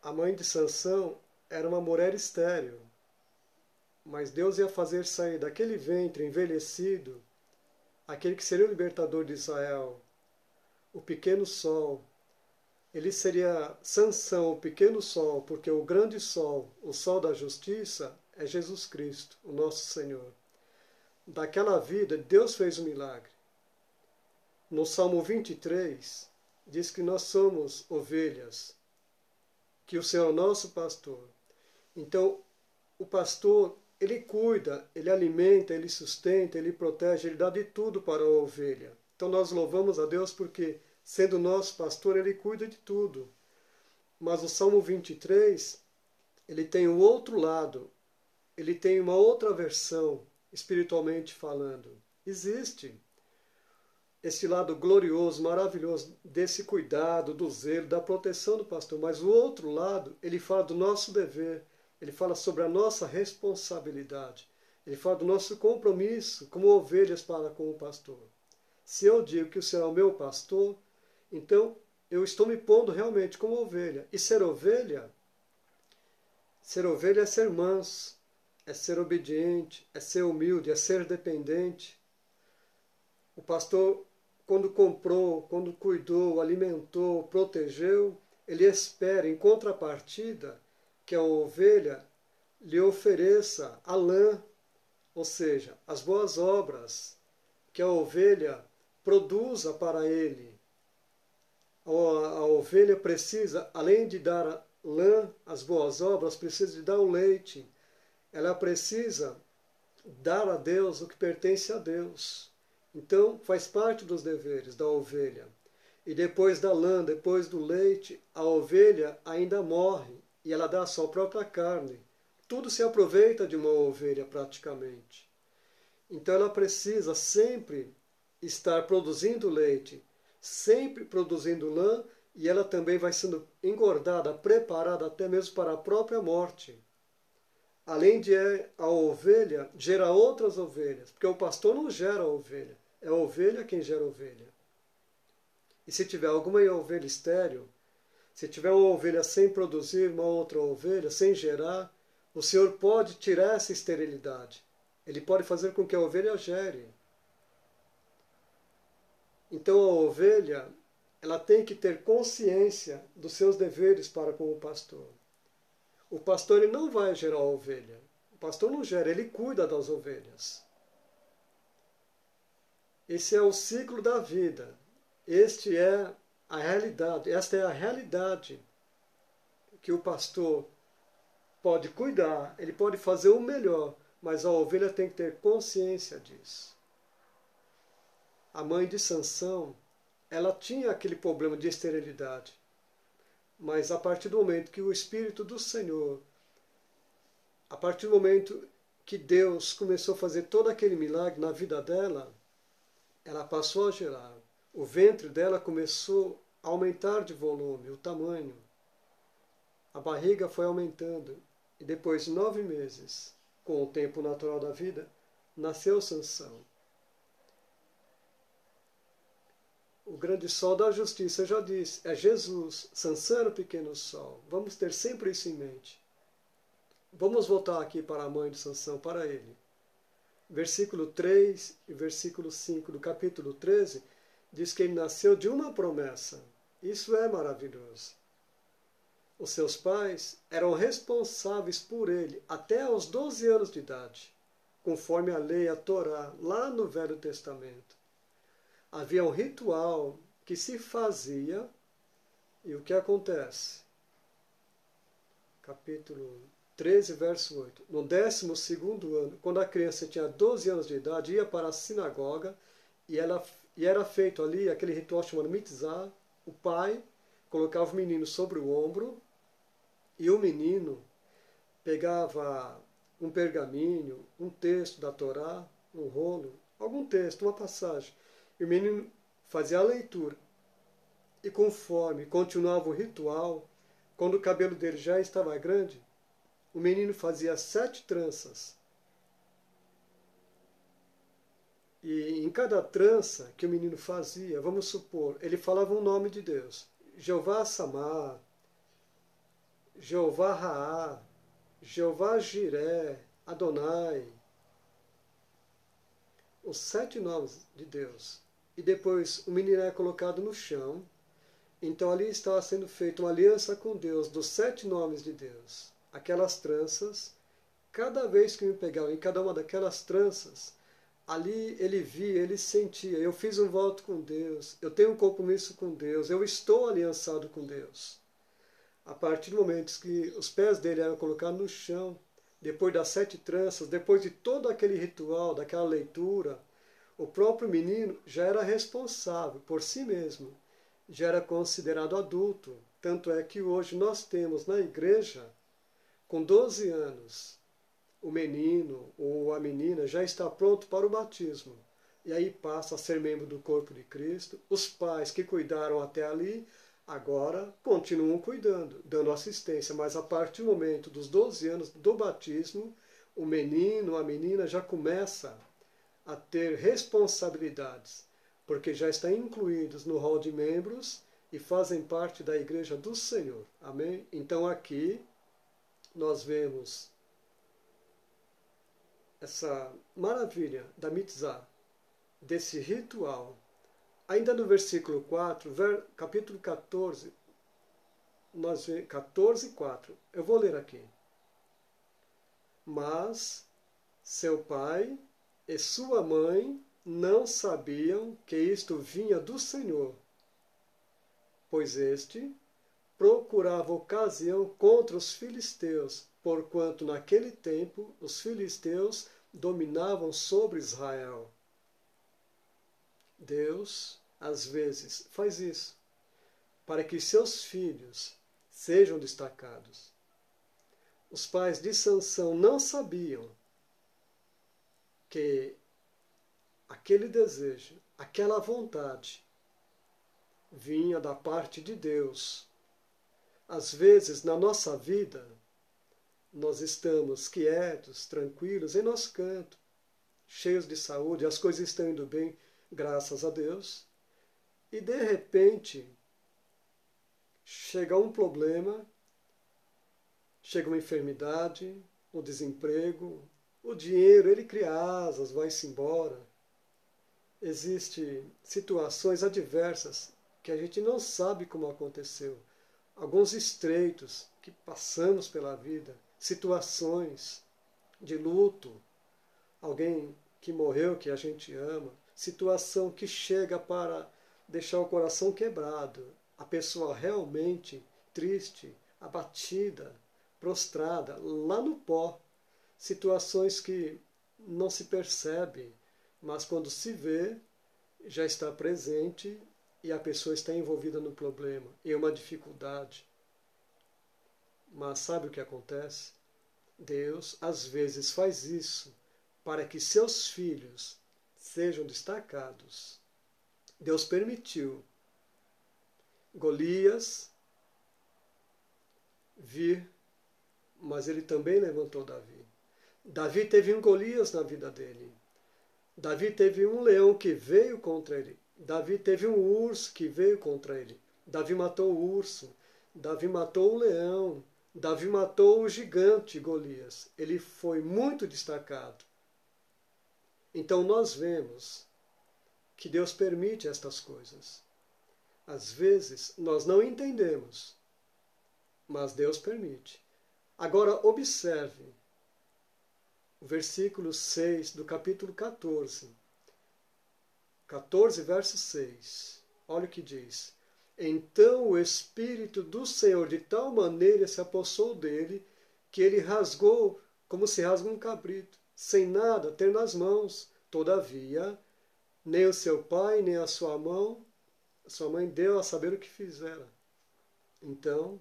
A mãe de Sansão era uma mulher estéril, mas Deus ia fazer sair daquele ventre envelhecido aquele que seria o libertador de Israel, o pequeno sol. Ele seria Sansão, o pequeno sol, porque o grande sol, o sol da justiça, é Jesus Cristo, o nosso Senhor. Daquela vida, Deus fez um milagre. No Salmo 23, diz que nós somos ovelhas, que o Senhor é o nosso pastor. Então, o pastor, ele cuida, ele alimenta, ele sustenta, ele protege, ele dá de tudo para a ovelha. Então, nós louvamos a Deus porque, sendo nosso pastor, ele cuida de tudo. Mas o Salmo 23, ele tem o outro lado, ele tem uma outra versão, espiritualmente falando. Existe esse lado glorioso, maravilhoso desse cuidado, do zelo, da proteção do pastor. Mas o outro lado, ele fala do nosso dever, ele fala sobre a nossa responsabilidade, ele fala do nosso compromisso como ovelhas para com o pastor. Se eu digo que o Senhor é o meu pastor, então eu estou me pondo realmente como ovelha. E ser ovelha é ser manso, é ser obediente, é ser humilde, é ser dependente. O pastor, quando comprou, quando cuidou, alimentou, protegeu, ele espera, em contrapartida, que a ovelha lhe ofereça a lã, ou seja, as boas obras, que a ovelha produza para ele. A ovelha precisa, além de dar a lã, as boas obras, precisa de dar o leite. Ela precisa dar a Deus o que pertence a Deus. Então, faz parte dos deveres da ovelha. E depois da lã, depois do leite, a ovelha ainda morre e ela dá a sua própria carne. Tudo se aproveita de uma ovelha praticamente. Então ela precisa sempre estar produzindo leite, sempre produzindo lã, e ela também vai sendo engordada, preparada até mesmo para a própria morte. Além de a ovelha gerar outras ovelhas, porque o pastor não gera ovelha, é a ovelha quem gera ovelha. E se tiver alguma ovelha estéril, se tiver uma ovelha sem produzir, uma outra ovelha sem gerar, o Senhor pode tirar essa esterilidade. Ele pode fazer com que a ovelha gere. Então a ovelha, ela tem que ter consciência dos seus deveres para com o pastor. O pastor ele não vai gerar a ovelha. O pastor não gera, ele cuida das ovelhas. Esse é o ciclo da vida. Este é a realidade. Esta é a realidade que o pastor pode cuidar, ele pode fazer o melhor, mas a ovelha tem que ter consciência disso. A mãe de Sansão, ela tinha aquele problema de esterilidade. Mas a partir do momento que o Espírito do Senhor, a partir do momento que Deus começou a fazer todo aquele milagre na vida dela, ela passou a gerar. O ventre dela começou a aumentar de volume, o tamanho. A barriga foi aumentando. E depois de 9 meses, com o tempo natural da vida, nasceu Sansão. O grande sol da justiça, eu já disse, é Jesus. Sansão era o pequeno sol. Vamos ter sempre isso em mente. Vamos voltar aqui para a mãe de Sansão, para ele. Versículo 3 e versículo 5 do capítulo 13, diz que ele nasceu de uma promessa. Isso é maravilhoso. Os seus pais eram responsáveis por ele até aos 12 anos de idade, conforme a lei, a Torá, lá no Velho Testamento. Havia um ritual que se fazia, e o que acontece? Capítulo 13, verso 8. No 12º ano, quando a criança tinha 12 anos de idade, ia para a sinagoga e era feito ali aquele ritual chamado mitzvah. O pai colocava o menino sobre o ombro e o menino pegava um pergaminho, um texto da Torá, um rolo, algum texto, uma passagem. E o menino fazia a leitura. E conforme continuava o ritual, quando o cabelo dele já estava grande, o menino fazia 7 tranças. E em cada trança que o menino fazia, vamos supor, ele falava um nome de Deus. Jeová Samar, Jeová Raá, Jeová Jiré, Adonai, os 7 nomes de Deus. E depois o menino é colocado no chão. Então ali estava sendo feita uma aliança com Deus dos 7 nomes de Deus. Aquelas tranças, cada vez que me pegava em cada uma daquelas tranças, ali ele via, ele sentia, eu fiz um voto com Deus, eu tenho um compromisso com Deus, eu estou aliançado com Deus. A partir do momento que os pés dele eram colocados no chão, depois das 7 tranças, depois de todo aquele ritual, daquela leitura, o próprio menino já era responsável por si mesmo, já era considerado adulto. Tanto é que hoje nós temos na igreja, com 12 anos, o menino ou a menina já está pronto para o batismo. E aí passa a ser membro do corpo de Cristo. Os pais que cuidaram até ali, agora continuam cuidando, dando assistência. Mas a partir do momento dos 12 anos do batismo, o menino, a menina já começa a ter responsabilidades, porque já estão incluídos no rol de membros e fazem parte da igreja do Senhor. Amém? Então aqui nós vemos essa maravilha da mitzvah, desse ritual. Ainda no versículo 4, capítulo 14, nós vemos 14, 4. Eu vou ler aqui. Mas seu pai e sua mãe não sabiam que isto vinha do Senhor, pois este procurava ocasião contra os filisteus, porquanto naquele tempo os filisteus dominavam sobre Israel. Deus, às vezes, faz isso, para que seus filhos sejam destacados. Os pais de Sansão não sabiam que aquele desejo, aquela vontade, vinha da parte de Deus. Às vezes, na nossa vida, nós estamos quietos, tranquilos, em nosso canto, cheios de saúde, as coisas estão indo bem, graças a Deus, e de repente chega um problema, chega uma enfermidade, o desemprego, o dinheiro, ele cria asas, vai-se embora. Existem situações adversas que a gente não sabe como aconteceu. Alguns estreitos que passamos pela vida, situações de luto, alguém que morreu, que a gente ama, situação que chega para deixar o coração quebrado, a pessoa realmente triste, abatida, prostrada, lá no pó. Situações que não se percebe, mas quando se vê, já está presente e a pessoa está envolvida no problema, em uma dificuldade. Mas sabe o que acontece? Deus, às vezes, faz isso para que seus filhos sejam destacados. Deus permitiu Golias vir, mas ele também levantou Davi. Davi teve um Golias na vida dele. Davi teve um leão que veio contra ele. Davi teve um urso que veio contra ele. Davi matou o urso. Davi matou o leão. Davi matou o gigante Golias. Ele foi muito destacado. Então nós vemos que Deus permite estas coisas. Às vezes nós não entendemos, mas Deus permite. Agora observe o versículo 6 do capítulo 14. 14, verso 6. Olha o que diz. Então o Espírito do Senhor de tal maneira se apossou dele, que ele rasgou como se rasga um cabrito, sem nada ter nas mãos. Todavia, nem o seu pai, nem a sua mãe deu a saber o que fizera. Então,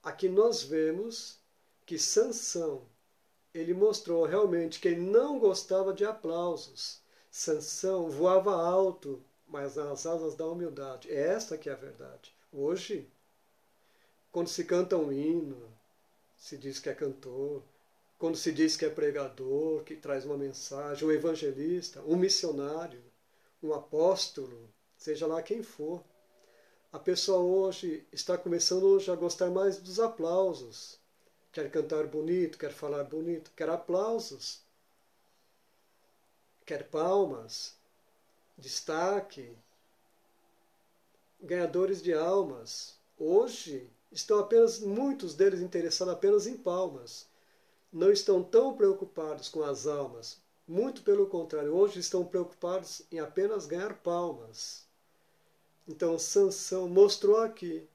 aqui nós vemos que Sansão, ele mostrou realmente que ele não gostava de aplausos. Sansão voava alto, mas nas asas da humildade. É esta que é a verdade. Hoje, quando se canta um hino, se diz que é cantor, quando se diz que é pregador, que traz uma mensagem, um evangelista, um missionário, um apóstolo, seja lá quem for, A pessoa hoje está começando hoje a gostar mais dos aplausos. Quer cantar bonito, quer falar bonito, quer aplausos, quer palmas, destaque, ganhadores de almas. Hoje estão apenas muitos deles interessados apenas em palmas. Não estão tão preocupados com as almas. Muito pelo contrário, hoje estão preocupados em apenas ganhar palmas. Então Sansão mostrou aqui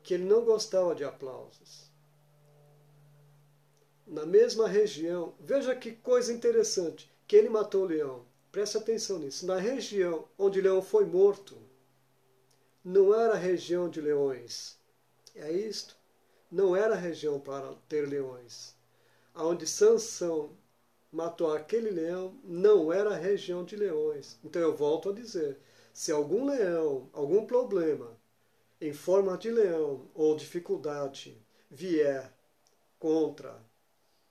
que ele não gostava de aplausos. Na mesma região, veja que coisa interessante, que ele matou o leão. Preste atenção nisso. Na região onde o leão foi morto, não era região de leões. É isto. Não era região para ter leões. Onde Sansão matou aquele leão, não era região de leões. Então eu volto a dizer, se algum leão, algum problema, em forma de leão ou dificuldade, vier contra,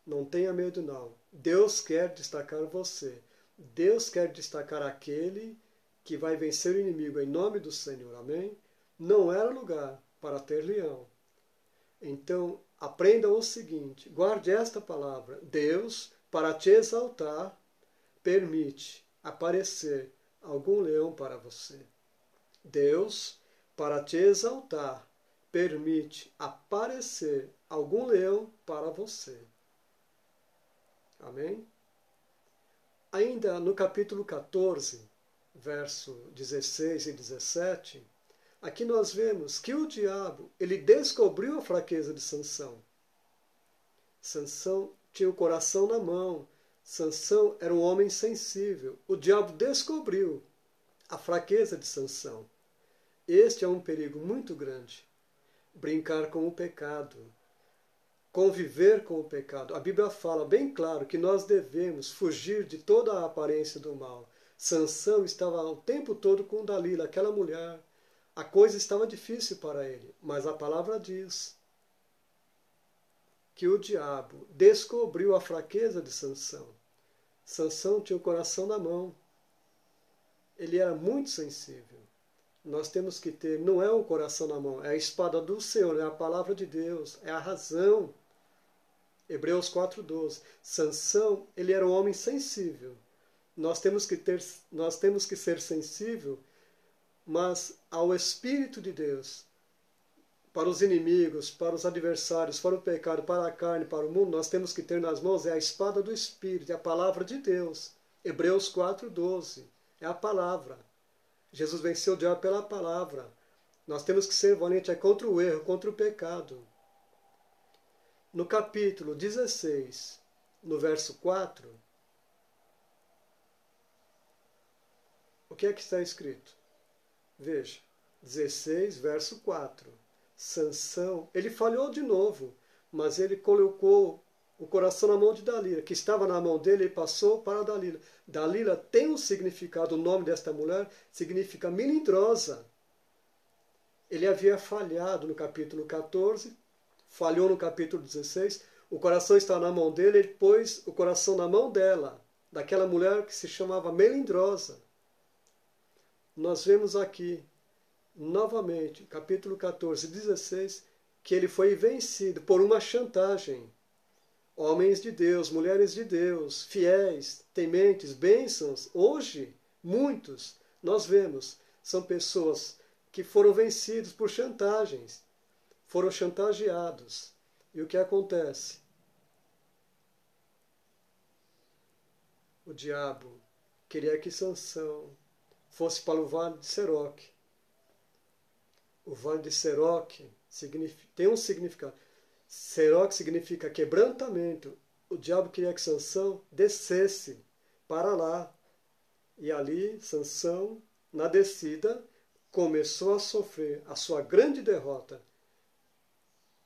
não tenha medo não. Deus quer destacar você. Deus quer destacar aquele que vai vencer o inimigo em nome do Senhor. Amém? Não era lugar para ter leão. Então, aprenda o seguinte, guarde esta palavra. Deus, para te exaltar, permite aparecer algum leão para você. Deus, para te exaltar, permite aparecer algum leão para você. Amém? Ainda no capítulo 14, verso 16 e 17, aqui nós vemos que o diabo, ele descobriu a fraqueza de Sansão. Sansão tinha o coração na mão. Sansão era um homem sensível. O diabo descobriu a fraqueza de Sansão. Este é um perigo muito grande. Brincar com o pecado. Conviver com o pecado. A Bíblia fala bem claro que nós devemos fugir de toda a aparência do mal. Sansão estava o tempo todo com Dalila, aquela mulher. A coisa estava difícil para ele, mas a palavra diz que o diabo descobriu a fraqueza de Sansão. Sansão tinha o coração na mão. Ele era muito sensível. Nós temos que ter, não é o coração na mão, é a espada do Senhor, é a palavra de Deus, é a razão. Hebreus 4:12. Sansão, ele era um homem sensível. Nós temos que ser sensível, mas ao Espírito de Deus. Para os inimigos, para os adversários, para o pecado, para a carne, para o mundo, nós temos que ter nas mãos é a espada do Espírito, é a palavra de Deus. Hebreus 4:12. É a palavra. Jesus venceu o diabo pela palavra. Nós temos que ser valentes contra o erro, contra o pecado. No capítulo 16, no verso 4, o que é que está escrito? Veja, 16, verso 4. Sansão, ele falhou de novo, mas ele colocou o coração na mão de Dalila, que estava na mão dele e passou para Dalila. Dalila tem um significado, o nome desta mulher significa melindrosa. Ele havia falhado no capítulo 14, falhou no capítulo 16, o coração está na mão dele, ele pôs o coração na mão dela, daquela mulher que se chamava melindrosa. Nós vemos aqui, novamente, capítulo 14, 16, que ele foi vencido por uma chantagem. Homens de Deus, mulheres de Deus, fiéis, tementes, bênçãos, hoje, muitos, nós vemos, são pessoas que foram vencidos por chantagens, foram chantageados. E o que acontece? O diabo queria que Sansão fosse para o Vale de Seroque. O Vale de Seroque tem um significado. Seroque significa quebrantamento. O diabo queria que Sansão descesse para lá. E ali, Sansão, na descida, começou a sofrer a sua grande derrota.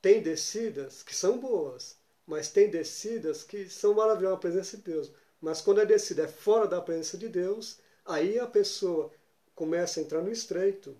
Tem descidas que são boas, mas tem descidas que são maravilhosas na presença de Deus. Mas quando a descida é fora da presença de Deus, aí a pessoa começa a entrar no estreito.